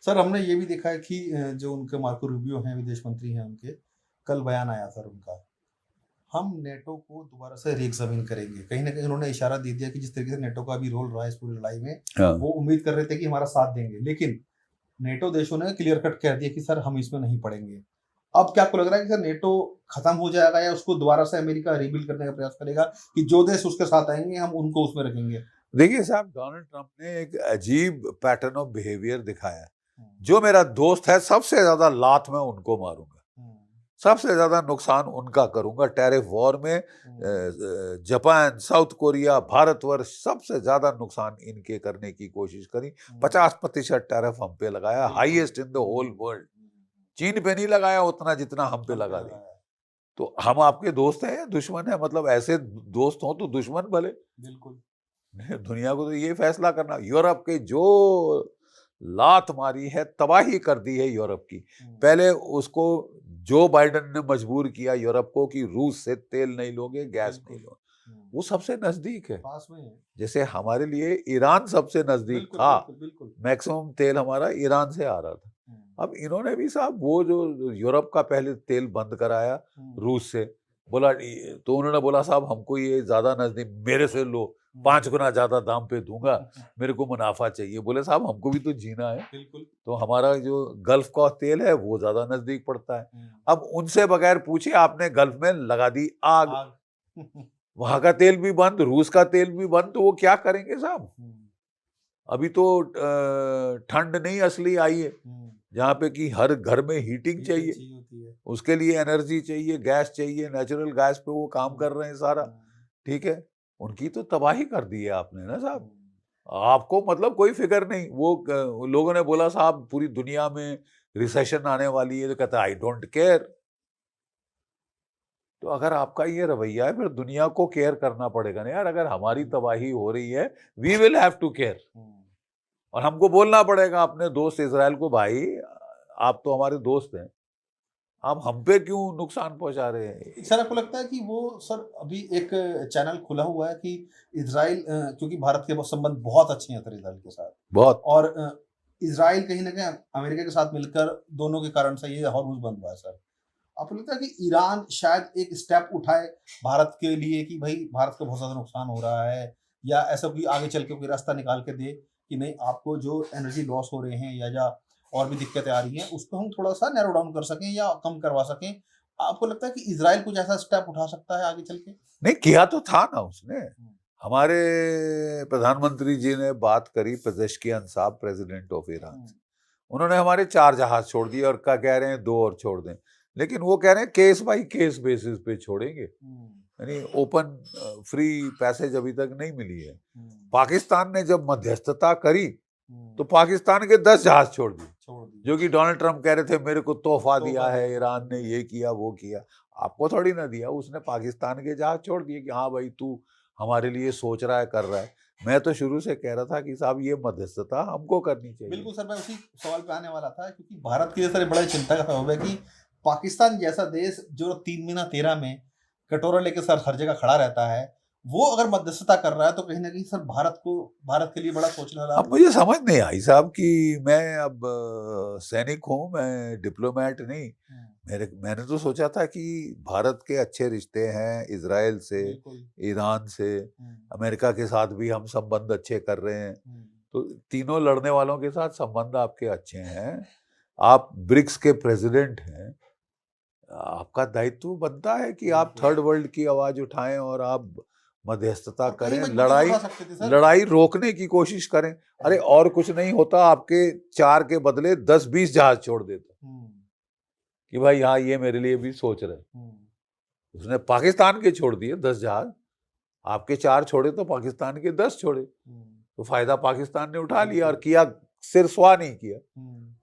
Sir हमने ये भी देखा है कि जो उनके मार्को रूबियो हैं, विदेश मंत्री हैं उनके, कल बयान आया सर उनका, हम नेटो को दोबारा से री-एग्ज़ामिन करेंगे। कहीं न कहीं उन्होंने इशारा दे दिया कि जिस तरीके से नेटो का अभी रोल रहा है इस पूरी लड़ाई में, हाँ। वो उम्मीद कर रहे थे कि हमारा साथ देंगे। लेकिन नेटो देशों ने क्लियर कट कह दिया कि सर हम इसमें नहीं पड़ेंगे। अब क्या आपको लग रहा है कि सर नेटो खत्म हो जाएगा या उसको दोबारा से अमेरिका रीबिल्ड करने का प्रयास करेगा कि जो देश उसके साथ आएँगे हम उनको उसमें रखेंगे? देखिए साहब, डोनाल्ड ट्रंप ने एक अजीब पैटर्न ऑफ बिहेवियर दिखाया। हुँ, जो मेरा दोस्त है सबसे ज्यादा लात मैं उनको मारूंगा, हुँ, सबसे ज्यादा नुकसान उनका करूंगा। टैरिफ वॉर में हुँ, जापान, साउथ कोरिया, भारतवर्ष सबसे ज्यादा नुकसान इनके करने की कोशिश करी। हुँ, 50% टैरिफ हम पे लगाया, बिल्कुल। Highest in the um, whole um, world. हुँ, चीन पे नहीं लगाया उतना जितना हम पे हम पे लगा दिया। लगाया। तो हम आपके दोस्त हैं या दुश्मन है? मतलब ऐसे दोस्त हो तो दुश्मन भले। बिल्कुल। दुनिया को तो ये फैसला करना। यूरोप के जो लात मारी है, तबाही कर दी है यूरोप की। हुँ, पहले उसको जो बाइडेन ने मजबूर किया यूरोप को कि रूस से तेल नहीं लोगे, गैस नहीं बिल्कुल। लोगे, हुँ, वो सबसे नजदीक है। पास में ही है। जैसे हमारे लिए ईरान सबसे नजदीक बिल्कुल, था, बिल्कुल, बिल्कुल। मैक्सिमम तेल हमारा ईरान से आ रहा था। हुँ, अब इन्होंने भी साहब वो जो यूरोप का पहले तेल बंद कराया हुँ, रूस से, बोला तो उन्होंने बोला साहब हमको ये ज्यादा नजदीक, मेरे से लो, हुँ, 5 गुना ज्यादा दाम पे दूंगा, मेरे को मुनाफा चाहिए। बोले साहब हमको भी तो जीना है। बिल्कुल। तो हमारा जो गल्फ का तेल है वो ज्यादा नजदीक पड़ता है। हुँ, अब उनसे बगैर पूछे आपने गल्फ में लगा दी आग, आग। वहां का तेल भी बंद, रूस का तेल भी बंद, तो वो क्या करेंगे साहब? हुँ, अभी तो ठंड नहीं असली आई है, हुँ, जहाँ पे कि हर घर में हीटिंग हीटिंग चाहिए, चाहिए होती है। उसके लिए एनर्जी चाहिए, गैस चाहिए, नेचुरल गैस पे वो काम हुँ, कर रहे हैं सारा। हुँ, ठीक है, उनकी तो तबाही कर दी है आपने ना साहब। हुँ, आपको मतलब कोई फिक्र नहीं। वो लोगों ने बोला साहब पूरी दुनिया में रिसेशन आने वाली है, तो कहता है आई डोंट केयर। तो अगर आपका ये रवैया है, फिर दुनिया को केयर करना पड़ेगा ना यार। अगर हमारी हुँ, तबाही हो रही है, we will have to care. हुँ। और हमको बोलना पड़ेगा अपने दोस्त इजराइल को, भाई आप तो हमारे दोस्त हैं, आप हम पे क्यों नुकसान पहुंचा रहे हैं? सर आपको लगता है कि वो सर अभी एक चैनल खुला हुआ है कि इज़राइल क्योंकि भारत के संबंध बहुत अच्छे हैं सर इज़राइल के साथ बहुत। और इज़राइल कहीं न कहीं अमेरिका के साथ मिलकर दोनों के कारण से ये हॉर्मुज़ बंद हुआ है सर। आपको लगता है कि ईरान शायद एक स्टेप उठाए भारत के लिए कि भई भारत को बहुत ज़्यादा नुकसान हो रहा है या ऐसा कोई आगे चल के कोई रास्ता निकाल के दे कि नहीं आपको जो एनर्जी लॉस हो रहे हैं या और भी दिक्कतें आ रही हैं, उसको हम थोड़ा-सा नैरो डाउन कर सकें या कम करवा सकें। आपको लगता है कि इज़राइल कुछ ऐसा स्टेप उठा सकता है आगे चल के? नहीं किया तो था ना उसने। हुँ, हमारे प्रधानमंत्री जी ने बात करी पेजेश्कियान साहब, प्रेसिडेंट ऑफ ईरान हुँ, से। उन्होंने हमारे 4 जहाज छोड़ दिए और क्या कह रहे हैं 2 और छोड़ दें। लेकिन वो कह रहे हैं केस बाय केस बेसिस पे छोड़ेंगे। हुँ, यानी ओपन फ्री पैसेज अभी तक नहीं मिली है। हुँ, पाकिस्तान ने जब मध्यस्थता करी हुँ, तो पाकिस्तान के 10 जहाज छोड़ दिए, छोड़ दिए। जो कि डोनाल्ड ट्रंप कह रहे थे मेरे को तोहफा तोहफ़ा दिया दे है दिया। ईरान ने, ये किया वो किया। आपको थोड़ी ना दिया, उसने पाकिस्तान के जहाज छोड़ दिए कि हाँ भाई तू हमारे लिए सोच रहा है, कर रहा है। मैं तो शुरू से कह रहा था कि साहब ये मध्यस्थता हमको करनी चाहिए। बिल्कुल सर, मैं उसी सवाल पे आने वाला था क्योंकि भारत के लिए सर बड़ा चिंता का सबब है कि पाकिस्तान जैसा देश जो 3 महीना 13 में कटोरा लेके सर हर जगह खड़ा रहता है, वो अगर मध्यस्थता कर रहा है तो कहीं न कहीं सर भारत के लिए बड़ा सोचने वाला अब मुझे समझ नहीं आई साहब कि मैं अब सैनिक हूँ, मैं डिप्लोमेट नहीं। हुँ, मैंने तो सोचा था कि भारत के अच्छे रिश्ते हैं इजराइल से, बिल्कुल। ईरान से, हुँ, अमेरिका के साथ भी हम संबंध अच्छे कर रहे हैं। हुँ, तो तीनों लड़ने वालों के साथ संबंध आपके अच्छे हैं। आप ब्रिक्स के प्रेसिडेंट हैं, आपका दायित्व बनता है कि आप बिल्कुल। थर्ड वर्ल्ड की आवाज उठाएं और आप मध्यस्थता और कई करें, मजबूती से लड़ाई उठा सकते थे सर। लड़ाई रोकने की कोशिश करें। अरे हुँ, और कुछ नहीं होता, आपके 4 के बदले 10-20 जहाज छोड़ देता हुँ, कि भाई हाँ ये मेरे लिए भी सोच रहे हैं। हुँ, उसने पाकिस्तान के छोड़ दिए 10 जहाज, आपके 4 छोड़े तो पाकिस्तान के 10 छोड़े। हुँ, तो फायदा पाकिस्तान ने उठा लिया और बिल्कुल। किया, सिरस्वा नहीं किया। हुँ।